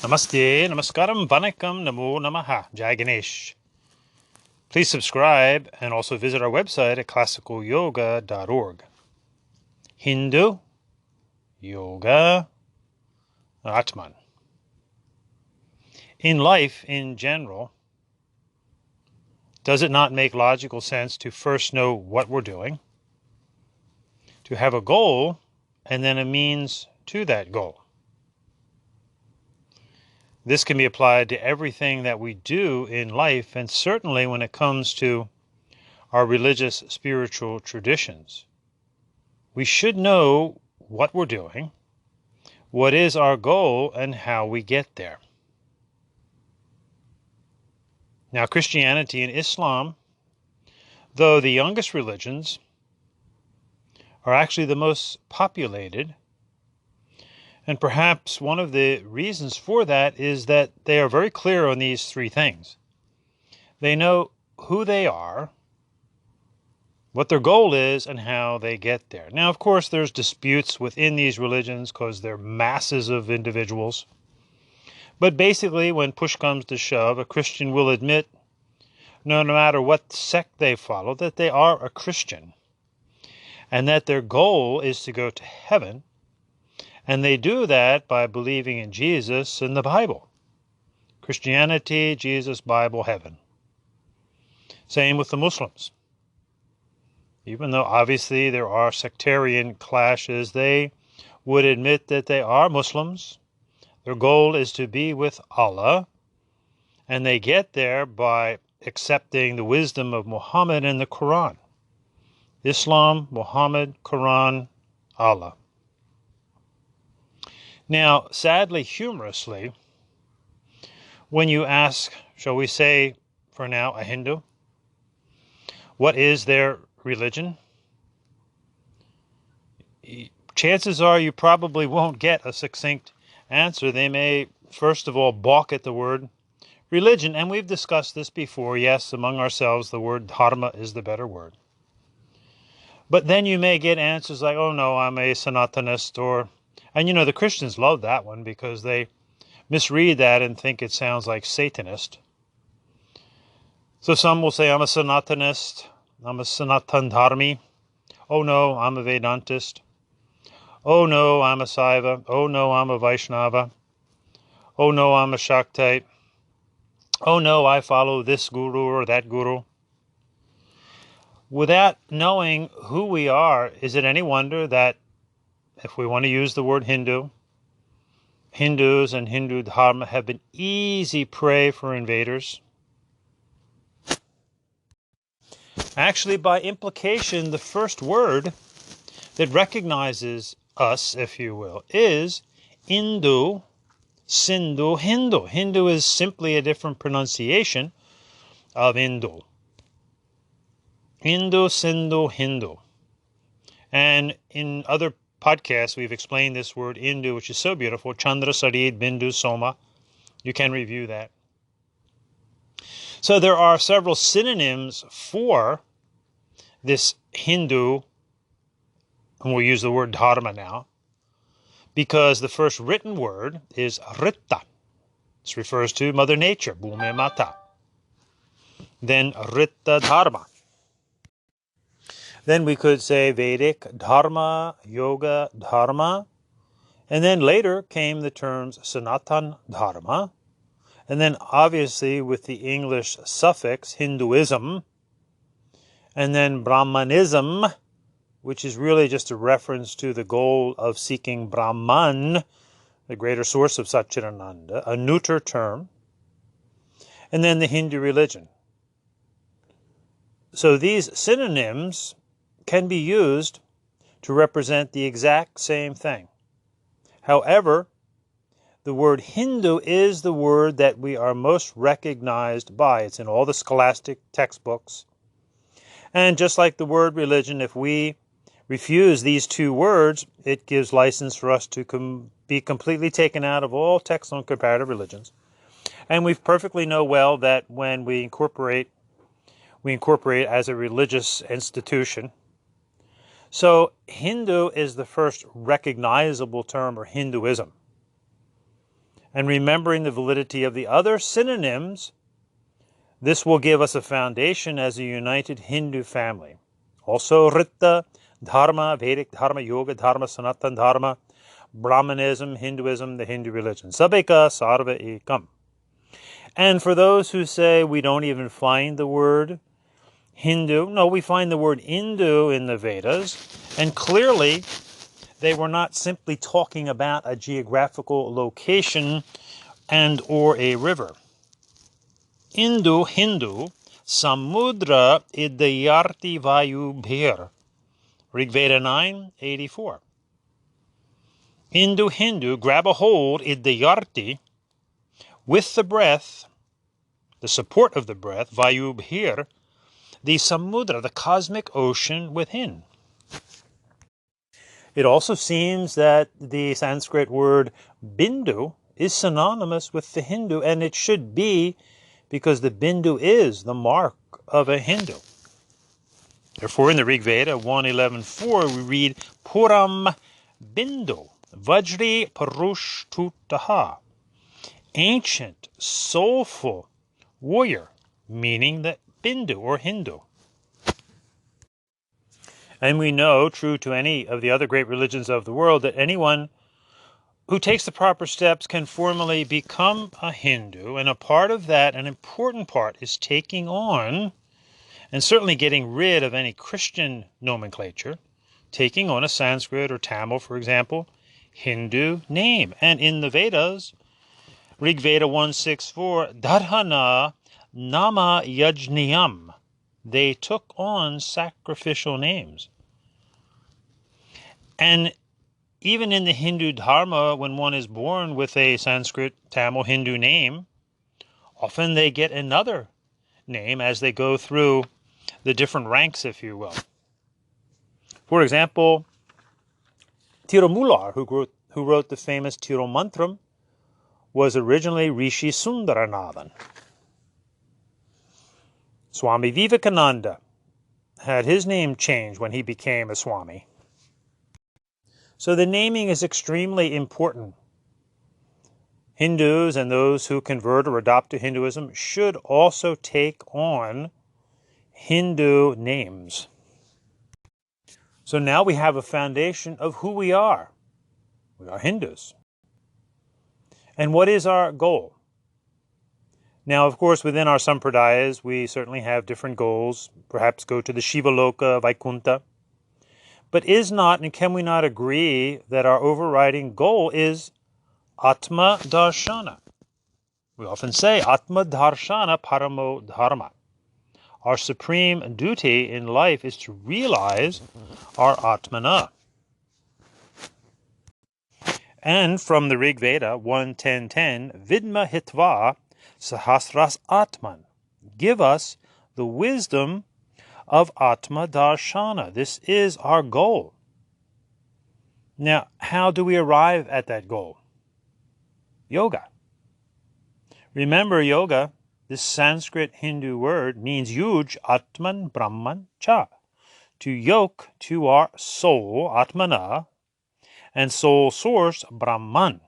Namaste, namaskaram, vanakkam, namo namaha, Jai Ganesh. Please subscribe and also visit our website at classicalyoga.org. Hindu, yoga, Atman. In life in general, does it not make logical sense to first know what we're doing, to have a goal, and then a means to that goal? This can be applied to everything that we do in life, and certainly when it comes to our religious spiritual traditions. We should know what we're doing, what is our goal, and how we get there. Now, Christianity and Islam, though the youngest religions, are actually the most populated. And perhaps one of the reasons for that is that they are very clear on these three things. They know who they are, what their goal is, and how they get there. Now, of course, there's disputes within these religions because they're masses of individuals. But basically, when push comes to shove, a Christian will admit, no matter what sect they follow, that they are a Christian, and that their goal is to go to heaven. And they do that by believing in Jesus and the Bible. Christianity, Jesus, Bible, heaven. Same with the Muslims. Even though obviously there are sectarian clashes, they would admit that they are Muslims. Their goal is to be with Allah. And they get there by accepting the wisdom of Muhammad and the Quran. Islam, Muhammad, Quran, Allah. Now, sadly, humorously, when you ask, shall we say, for now, a Hindu, what is their religion? Chances are you probably won't get a succinct answer. They may, first of all, balk at the word religion. And we've discussed this before. Yes, among ourselves, the word dharma is the better word. But then you may get answers like, oh no, I'm a Sanatanist, or... And the Christians love that one because they misread that and think it sounds like Satanist. So some will say, I'm a Sanatanist, I'm a Sanatan Dharmi. Oh no, I'm a Vedantist. Oh no, I'm a Saiva. Oh no, I'm a Vaishnava. Oh no, I'm a Shaktite. Oh no, I follow this guru or that guru. Without knowing who we are, is it any wonder that if we want to use the word Hindu, Hindus and Hindu Dharma have been easy prey for invaders? Actually, by implication, the first word that recognizes us, if you will, is Hindu, Sindhu, Hindu. Hindu is simply a different pronunciation of Hindu. Hindu, Sindhu, Hindu. And in other podcasts, we've explained this word Hindu, which is so beautiful. Chandra, Sarid, Bindu, Soma. You can review that. So there are several synonyms for this Hindu, and we'll use the word dharma now, because the first written word is Ritta. This refers to Mother Nature, Bhume Mata. Then Ritta Dharma. Then we could say Vedic Dharma, Yoga Dharma. And then later came the terms Sanatan Dharma. And then obviously with the English suffix Hinduism. And then Brahmanism, which is really just a reference to the goal of seeking Brahman, the greater source of Satchitananda, a neuter term. And then the Hindu religion. So these synonyms can be used to represent the exact same thing. However, the word Hindu is the word that we are most recognized by. It's in all the scholastic textbooks. And just like the word religion, if we refuse these two words, it gives license for us to be completely taken out of all texts on comparative religions. And we perfectly know well that when we incorporate as a religious institution. So Hindu is the first recognizable term, or Hinduism. and remembering the validity of the other synonyms, this will give us a foundation as a united Hindu family. Also, Rita, Dharma, Vedic Dharma, Yoga Dharma, Sanatan Dharma, Brahmanism, Hinduism, the Hindu religion. Sabeka Sarva Ekam. And for those who say we don't even find the word Hindu, no, we find the word Hindu in the Vedas, and clearly they were not simply talking about a geographical location and or a river. Hindu, Samudra idayarti vayu bhir. Rig Veda 9:84. Hindu, grab a hold idayarti with the breath, the support of the breath, vayu bhir, the samudra, the cosmic ocean within. It also seems that the Sanskrit word bindu is synonymous with the Hindu, and it should be, because the bindu is the mark of a Hindu. Therefore, in the Rig Veda 1:11.4, we read Puram Bindu Vajri Parush Tutaha, ancient, soulful warrior, meaning the Bindu or Hindu. And we know, true to any of the other great religions of the world, that anyone who takes the proper steps can formally become a Hindu, and a part of that, an important part, is taking on, and certainly getting rid of any Christian nomenclature, taking on a Sanskrit or Tamil, for example, Hindu name. And in the Vedas, Rig Veda 1:6.4, Dharhana Nama Yajniyam, they took on sacrificial names. And even in the Hindu Dharma, when one is born with a Sanskrit, Tamil, Hindu name, often they get another name as they go through the different ranks, if you will. For example, Tirumalur, who wrote the famous Tirumantram, was originally Rishi Sundaranathan. Swami Vivekananda had his name changed when he became a Swami. So the naming is extremely important. Hindus and those who convert or adopt to Hinduism should also take on Hindu names. So now we have a foundation of who we are. We are Hindus. And what is our goal? Now, of course, within our sampradayas, we certainly have different goals. Perhaps go to the Shiva Loka, Vaikuntha. But is not, and can we not agree that our overriding goal is Atma Darshana? We often say Atma Darshana Paramo Dharma. Our supreme duty in life is to realize our Atmana. And from the Rig Veda 1:10.10, Vidma Hitva Sahasras Atman. Give us the wisdom of Atma Darshana. This is our goal. Now, how do we arrive at that goal? Yoga. Remember, yoga, this Sanskrit Hindu word, means yuj Atman Brahman Cha. To yoke to our soul, Atmana, and soul source, Brahman.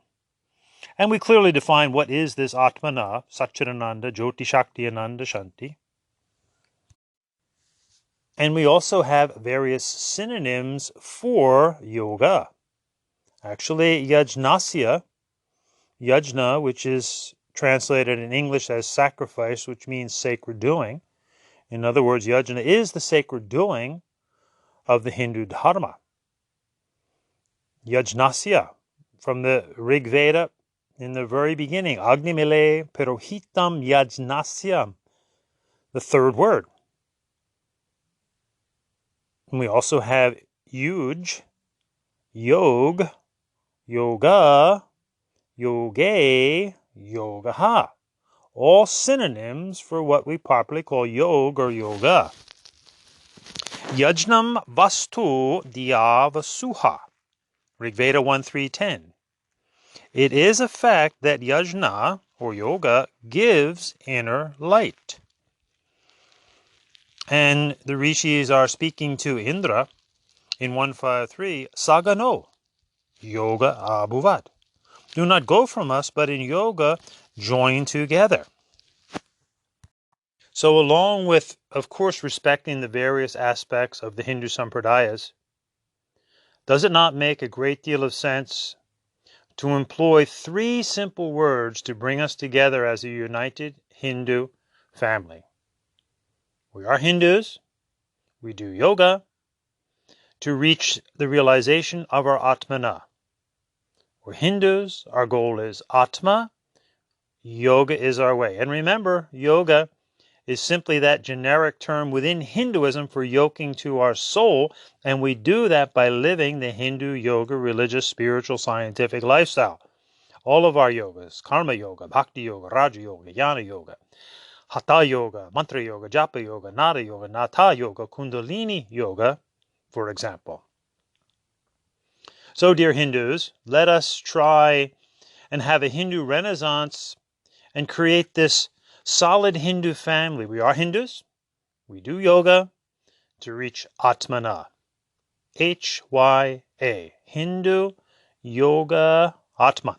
And we clearly define what is this Atmana, Satchidananda, Jyoti Shakti Ananda Shanti. And we also have various synonyms for yoga. Actually, yajnasya, yajna, which is translated in English as sacrifice, which means sacred doing. In other words, yajna is the sacred doing of the Hindu Dharma. Yajnasya, from the Rig Veda, in the very beginning, Agnimile Perohitam Yajnasya, the third word. And we also have yuj, yog, yoga, yoge, yogaha. All synonyms for what we properly call yoga or yoga. Yajnam vastu dhyavasuha. Rig Veda 1:3.10. It is a fact that yajna, or yoga, gives inner light. And the rishis are speaking to Indra in 1:5.3, Sagano, yoga abhuvat. do not go from us, but in yoga join together. So along with, of course, respecting the various aspects of the Hindu sampradayas, does it not make a great deal of sense to employ 3 simple words to bring us together as a united Hindu family? We are Hindus. We do yoga to reach the realization of our Atmana. We're Hindus. Our goal is Atma. Yoga is our way. And remember, yoga is simply that generic term within Hinduism for yoking to our soul, and we do that by living the Hindu yoga, religious, spiritual, scientific lifestyle. All of our yogas, karma yoga, bhakti yoga, raja yoga, jnana yoga, hatha yoga, mantra yoga, japa yoga, nada yoga, natha yoga, kundalini yoga, for example. So, dear Hindus, let us try and have a Hindu renaissance and create this solid Hindu family. We are Hindus. We do yoga to reach Atmana. H-Y-A. Hindu Yoga Atman.